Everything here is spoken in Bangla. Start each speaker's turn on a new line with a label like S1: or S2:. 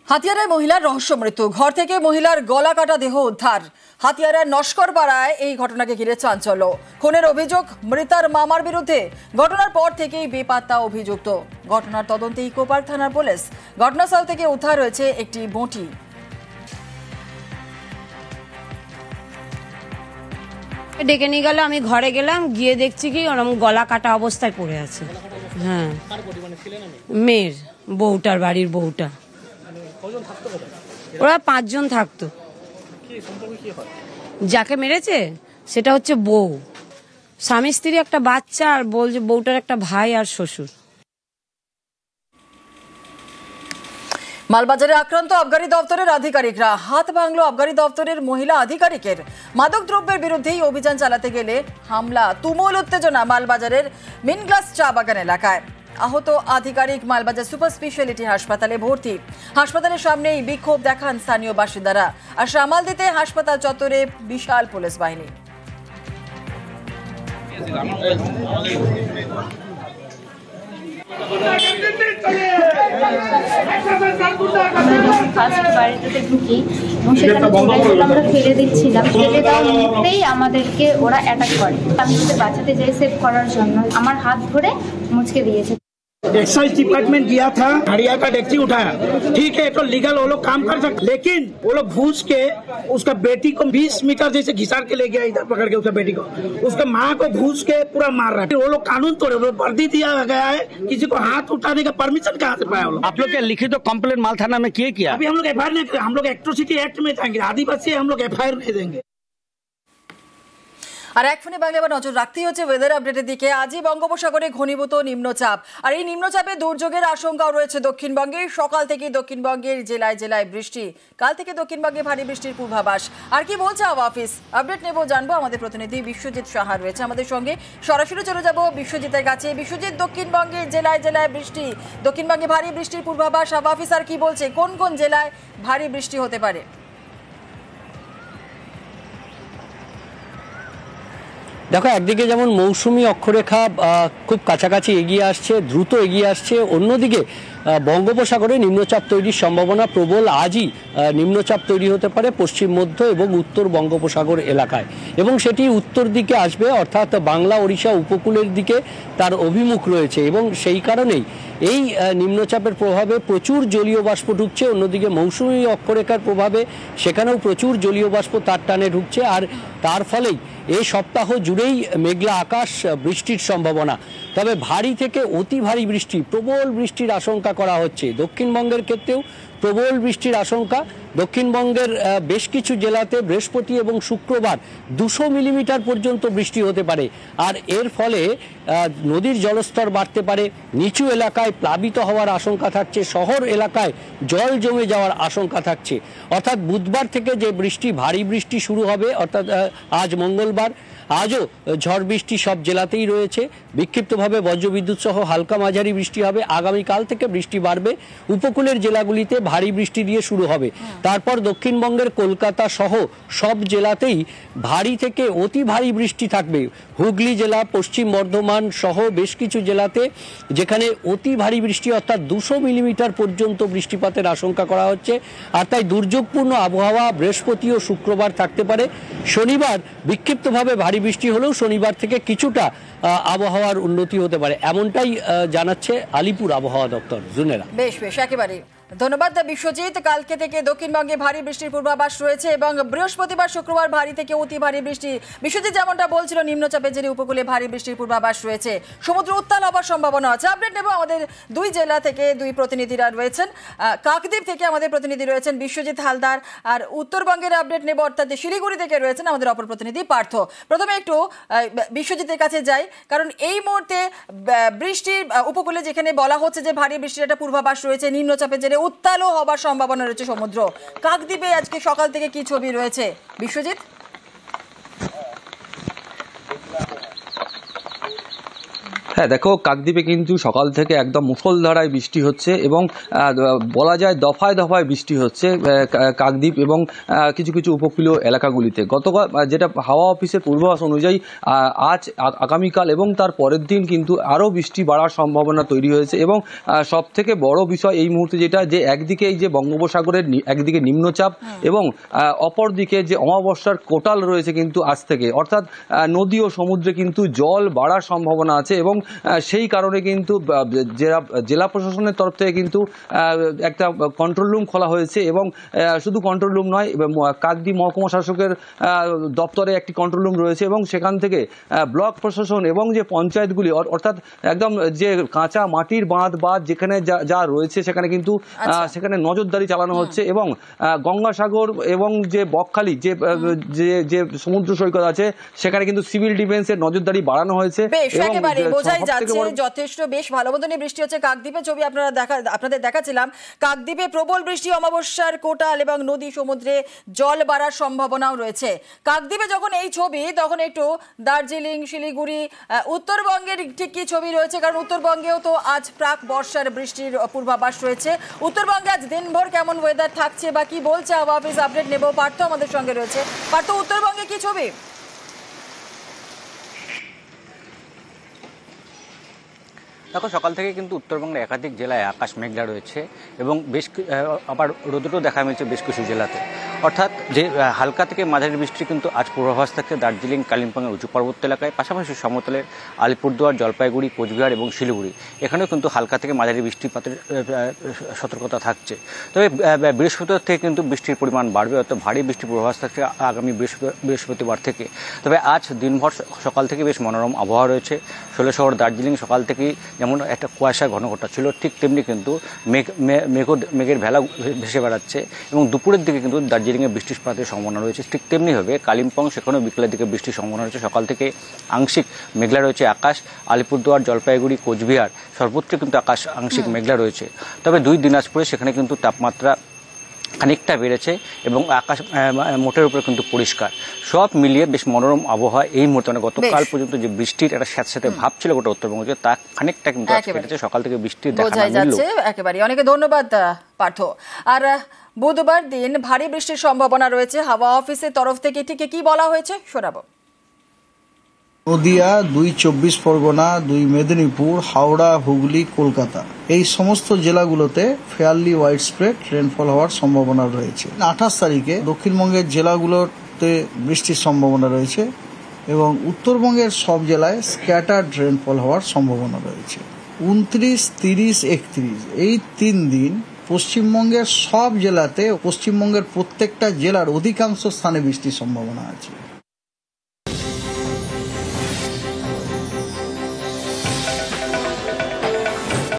S1: হাতিয়ারায় মহিলার রহস্য মৃত্যু। ঘর থেকে মহিলার গলা কাটা দেহ উদ্ধার। হাতিয়ারার নস্করপাড়ায় এই ঘটনাকে ঘিরে চাঞ্চল্য। খুনের অভিযোগ মৃতার মামার বিরুদ্ধে। ঘটনার পর থেকেই বেপাত্তা অভিযুক্ত। ঘটনার তদন্তে ইকোপার্ক থানার পুলিশ। ঘটনাস্থল থেকে উদ্ধার হয়েছে একটি বঁটি।
S2: ডেকে নিয়ে গেল, আমি ঘরে গেলাম, গিয়ে দেখছি কি ওরকম গলা কাটা অবস্থায় পড়ে আছে। হ্যাঁ, মেয়ের বউটার, বাড়ির বউটা। ওরা 5 জন থাকতো। যাকে মেরেছে সেটা হচ্ছে বউ, স্বামী স্ত্রী, একটা বাচ্চা, আর বলছে বউটার একটা ভাই আর শ্বশুর।
S1: মালবাজারে আক্রান্ত আবগারি দপ্তরের আধিকারিকরা। হাত ভাঙল আবগারি দপ্তরের মহিলা আধিকারিকের। মাদক দ্রব্যের বিরুদ্ধেই অভিযান চালাতে গেলে হামলা, তুমুল উত্তেজনা মালবাজারের মিনগ্লাস চা বাগান এলাকায়। আহত আধিকারিক মালবাজার সুপার স্পেশালিটি হাসপাতালে ভর্তি। হাসপাতালের সামনেই বিক্ষোভ দেখান স্থানীয় বাসিন্দারা। আর সামাল দিতে হাসপাতাল চত্বরে বিশাল পুলিশ বাহিনী।
S3: বাড়িতে ঢুকি এবং সেখানে চোরাইগুলো আমরা ফেলে দিচ্ছিলাম। ফেলে দেওয়ার মুহূর্তেই আমাদেরকে ওরা অ্যাটাক করে। আমি ওদের বাঁচাতে যাই সেভ করার জন্য, আমার হাত ধরে মুচকে দিয়েছে।
S4: एक्साइज डिपार्टमेंट गया था, हड़िया का डेक्ची उठाया। ठीक है, तो लीगल वो लोग काम कर सकते, लेकिन वो लोग घुस के उसका बेटी को 20 मीटर जैसे घिसार के ले गया, इधर पकड़ के उसका बेटी को, उसका माँ को घुस के पूरा मार रहा है। वो लोग कानून तोड़े, वो वर्दी दिया गया है, किसी को हाथ उठाने का परमिशन कहाँ से पाया वो लोग?
S5: आप लोग क्या लिखित कंप्लेंट माल थाना में किया?
S4: अभी हम लोग FIR नहीं करें, हम लोग एट्रोसिटी एक्ट में जाएंगे। आदिवासी हम लोग FIR नहीं देंगे।
S1: আর এক ফোনে বাংলা এবার নজর রাখতেই হচ্ছে ওয়েদার আপডেটের দিকে। আজই বঙ্গোপসাগরে ঘনীভূত নিম্নচাপ, আর এই নিম্নচাপে দুর্যোগের আশঙ্কাও রয়েছে দক্ষিণবঙ্গে। সকাল থেকেই দক্ষিণবঙ্গের জেলায় জেলায় বৃষ্টি। কাল থেকে দক্ষিণবঙ্গে ভারী বৃষ্টির পূর্বাভাস। আর কি বলছে হাওয়া অফিস, আপডেট নেব, জানবো। আমাদের প্রতিনিধি বিশ্বজিৎ সাহা রয়েছে আমাদের সঙ্গে। সরাসরি চলে যাব বিশ্বজিতের কাছে। বিশ্বজিৎ, দক্ষিণবঙ্গে জেলায় জেলায় বৃষ্টি, দক্ষিণবঙ্গে ভারী বৃষ্টির পূর্বাভাস। হাওয়া অফিস আর কি বলছে, কোন কোন জেলায় ভারী বৃষ্টি হতে পারে?
S5: দেখো, একদিকে যেমন মৌসুমি অক্ষরেখা খুব কাছাকাছি এগিয়ে আসছে, দ্রুত এগিয়ে আসছে, অন্যদিকে বঙ্গোপসাগরে নিম্নচাপ তৈরির সম্ভাবনা প্রবল। আজই নিম্নচাপ তৈরি হতে পারে পশ্চিম মধ্য এবং উত্তর বঙ্গোপসাগর এলাকায়, এবং সেটি উত্তর দিকে আসবে, অর্থাৎ বাংলা ওড়িশা উপকূলের দিকে তার অভিমুখ রয়েছে, এবং সেই কারণেই এই নিম্নচাপের প্রভাবে প্রচুর জলীয় বাষ্প ঢুকছে। অন্যদিকে মৌসুমি অক্ষরেখার প্রভাবে সেখানেও প্রচুর জলীয় বাষ্প তার টানে ঢুকছে, আর তার ফলেই এই সপ্তাহ জুড়েই মেঘলা আকাশ, বৃষ্টির সম্ভাবনা। তবে ভারী থেকে অতি ভারী বৃষ্টি, প্রবল বৃষ্টির আশঙ্কা করা হচ্ছে। দক্ষিণবঙ্গের ক্ষেত্রেও প্রবল বৃষ্টির আশঙ্কা। দক্ষিণবঙ্গের বেশ কিছু জেলাতে বৃহস্পতি এবং শুক্রবার 200 মিলিমিটার পর্যন্ত বৃষ্টি হতে পারে, আর এর ফলে নদীর জলস্তর বাড়তে পারে, নিচু এলাকায় প্লাবিত হওয়ার আশঙ্কা থাকছে, শহর এলাকায় জল জমে যাওয়ার আশঙ্কা থাকছে। অর্থাৎ বুধবার থেকে যে বৃষ্টি, ভারী বৃষ্টি শুরু হবে, অর্থাৎ আজ মঙ্গলবার, আজও ঝড় বৃষ্টি সব জেলাতেই রয়েছে। বিক্ষিপ্তভাবে বজ্রবিদ্যুৎ সহ হালকা মাঝারি বৃষ্টি হবে। আগামীকাল থেকে বৃষ্টি বাড়বে, উপকূলের জেলাগুলিতে ভারী বৃষ্টি দিয়ে শুরু হবে। তারপর দক্ষিণবঙ্গের কলকাতা সহ সব জেলাতেই ভারী থেকে অতি ভারী বৃষ্টি থাকবে। হুগলি জেলা, পশ্চিম বর্ধমান সহ বেশ কিছু জেলাতে যেখানে অতি ভারী বৃষ্টি, অর্থাৎ 200 মিলিমিটার পর্যন্ত বৃষ্টিপাতের আশঙ্কা করা হচ্ছে। আর তাই দুর্যোগপূর্ণ আবহাওয়া বৃহস্পতি ও শুক্রবার থাকতে পারে। শনিবার বিক্ষিপ্তভাবে ভারী বৃষ্টি হলেও শনিবার থেকে কিছুটা আবহাওয়ার উন্নতি হতে পারে, এমনটাই জানাচ্ছে আলিপুর আবহাওয়া দপ্তর। জুনেরা,
S1: বেশ বেশ, একেবারে ধন্যবাদ বিশ্বজিৎ। কালকে থেকে দক্ষিণবঙ্গে ভারী বৃষ্টির পূর্বাভাস রয়েছে এবং বৃহস্পতিবার শুক্রবার ভারী থেকে অতি ভারী বৃষ্টি। বিশ্বজিৎ যেমনটা বলছিল, নিম্নচাপের জেরে উপকূলে ভারী বৃষ্টির পূর্বাভাস রয়েছে, সমুদ্র উত্তাল হওয়ার সম্ভাবনা আছে। আপডেট নেব, আমাদের দুই জেলা থেকে দুই প্রতিনিধিরা রয়েছেন। কাকদ্বীপ থেকে আমাদের প্রতিনিধি রয়েছেন বিশ্বজিৎ হালদার, আর উত্তরবঙ্গের আপডেট নেব, অর্থাৎ শিলিগুড়ি থেকে রয়েছেন আমাদের অপর প্রতিনিধি পার্থ। প্রথমে একটু বিশ্বজিতের কাছে যাই, কারণ এই মুহূর্তে বৃষ্টির উপকূলে যেখানে বলা হচ্ছে যে ভারী বৃষ্টির একটা পূর্বাভাস রয়েছে, নিম্নচাপের জেরে উত্তালও হবার সম্ভাবনা রয়েছে সমুদ্র। কাকদ্বীপে আজকে সকাল থেকে কি ছবি রয়েছে বিশ্বজিৎ?
S6: হ্যাঁ, দেখো কাকদ্বীপে কিন্তু সকাল থেকে একদম মুষলধারায় বৃষ্টি হচ্ছে এবং বলা যায় দফায় দফায় বৃষ্টি হচ্ছে কাকদ্বীপ এবং কিছু কিছু উপকূলীয় এলাকাগুলিতে। গতকাল যেটা হাওয়া অফিসের পূর্বাভাস অনুযায়ী আজ আগামীকাল এবং তার পরের দিন কিন্তু আরও বৃষ্টি বাড়ার সম্ভাবনা তৈরি হয়েছে এবং সব থেকে বড় বিষয় এই মুহূর্তে যেটা যে একদিকে এই যে বঙ্গোপসাগরের একদিকে নিম্নচাপ এবং অপরদিকে যে অমাবস্যার কোটাল রয়েছে কিন্তু আজ থেকে, অর্থাৎ নদী ও সমুদ্রে কিন্তু জল বাড়ার সম্ভাবনা আছে এবং সেই কারণে কিন্তু জেলা প্রশাসনের তরফ থেকে কিন্তু একটা কন্ট্রোল রুম খোলা হয়েছে এবং শুধু কন্ট্রোল রুম নয়, কাকদ্বীপ মহকুমা শাসকের দপ্তরে একটি কন্ট্রোল রুম রয়েছে এবং সেখান থেকে ব্লক প্রশাসন এবং যে পঞ্চায়েতগুলি অর্থাৎ একদম যে কাঁচা মাটির বাঁধ বা যেখানে যা রয়েছে সেখানে কিন্তু সেখানে নজরদারি চালানো হচ্ছে এবং গঙ্গাসাগর এবং যে বকখালি যে সমুদ্র সৈকত আছে সেখানে কিন্তু সিভিল ডিফেন্সের নজরদারি বাড়ানো হয়েছে।
S1: একেবারে বোঝাই যাচ্ছে যথেষ্ট বেশ ভালো মতনই বৃষ্টি হচ্ছে কাকদ্বীপে। ছবি আপনাদের দেখাচ্ছিলাম, কাকদ্বীপে প্রবল বৃষ্টি, অমাবস্যার কোটাল এবং নদী সমুদ্রে জল বাড়ার সম্ভাবনাও রয়েছে। কাকদ্বীপে যখন এই ছবি তখন একটু দার্জিলিং, শিলিগুড়ি, উত্তরবঙ্গের ঠিক কি ছবি রয়েছে, কারণ উত্তরবঙ্গেও তো আজ প্রাক বর্ষার বৃষ্টির পূর্বাভাস রয়েছে। উত্তরবঙ্গে আজ দিনভর কেমন ওয়েদার থাকছে বা কি বলছে হাওয়া অফিস, আপডেট নেব। পার্থ আমাদের সঙ্গে রয়েছে। পার্থ, উত্তরবঙ্গে কি ছবি?
S7: দেখো, সকাল থেকে কিন্তু উত্তরবঙ্গের একাধিক জেলায় আকাশ মেঘলা রয়েছে এবং আবার রোদও দেখা মিলছে বেশ কিছু জেলাতে। অর্থাৎ যে হালকা থেকে মাঝারি বৃষ্টি কিন্তু আজ পূর্বাভাস থাকছে দার্জিলিং, কালিম্পংয়ের উঁচু পার্বত্য এলাকায়, পাশাপাশি সমতলের আলিপুরদুয়ার, জলপাইগুড়ি, কোচবিহার এবং শিলিগুড়ি, এখানেও কিন্তু হালকা থেকে মাঝারি বৃষ্টিপাতের সতর্কতা থাকছে। তবে বৃহস্পতিবার থেকে কিন্তু বৃষ্টির পরিমাণ বাড়বে, অর্থাৎ ভারী বৃষ্টির পূর্বাভাস থাকছে আগামী বৃহস্পতিবার থেকে। তবে আজ দিনভর সকাল থেকে বেশ মনোরম আবহাওয়া রয়েছে। শৈলশহর, দার্জিলিং সকাল থেকেই যেমন একটা কুয়াশা ঘন ঘটা ছিল, ঠিক তেমনি কিন্তু মেঘের ভেলা ভেসে বেড়াচ্ছে এবং দুপুরের দিকে কিন্তু দার্জিলিংয়ে বৃষ্টিপাতের সম্ভাবনা রয়েছে। ঠিক তেমনিভাবে কালিম্পং, সেখানেও বিকেলের দিকে বৃষ্টির সম্ভাবনা রয়েছে। সকাল থেকে আংশিক মেঘলা রয়েছে আকাশ। আলিপুরদুয়ার, জলপাইগুড়ি, কোচবিহার সর্বত্র কিন্তু আকাশ আংশিক মেঘলা রয়েছে। তবে দিনাজপুরে সেখানে কিন্তু তাপমাত্রা খানিকটা বেড়েছে এবং আকাশ মোটের উপরে কিন্তু পরিষ্কার। সব মিলিয়ে বেশ মনোরম আবহাওয়া এই মুহূর্তে। গতকাল পর্যন্ত যে বৃষ্টির একটা স্যাঁতস্যাঁতে ভাব ছিল গোটা উত্তরবঙ্গে, তা খানিকটা কিন্তু কেটেছে। সকাল থেকে বৃষ্টির দেখা যাচ্ছে
S1: একেবারে। অনেকে ধন্যবাদ পার্থ। আর বুধবার দিন ভারী বৃষ্টির সম্ভাবনা রয়েছে হাওয়া অফিসের তরফ থেকে, ঠিক কি বলা হয়েছে শোনাবো।
S8: নদিয়া, 2 24 পরগনা, 2 মেদিনীপুর, হাওড়া, হুগলি, কলকাতা, এই সমস্ত জেলাগুলোতে ফেয়ারলি ওয়াইড স্প্রেড রেনফল হওয়ার সম্ভাবনা রয়েছে। 28 তারিখে দক্ষিণবঙ্গের জেলাগুলোতে বৃষ্টির সম্ভাবনা রয়েছে এবং উত্তরবঙ্গের সব জেলায় স্ক্যাটার্ড রেনফল হওয়ার সম্ভাবনা রয়েছে। 29, 30, 31 এই 3 দিন পশ্চিমবঙ্গের সব জেলাতে, পশ্চিমবঙ্গের প্রত্যেকটা জেলার অধিকাংশ স্থানে বৃষ্টির সম্ভাবনা আছে।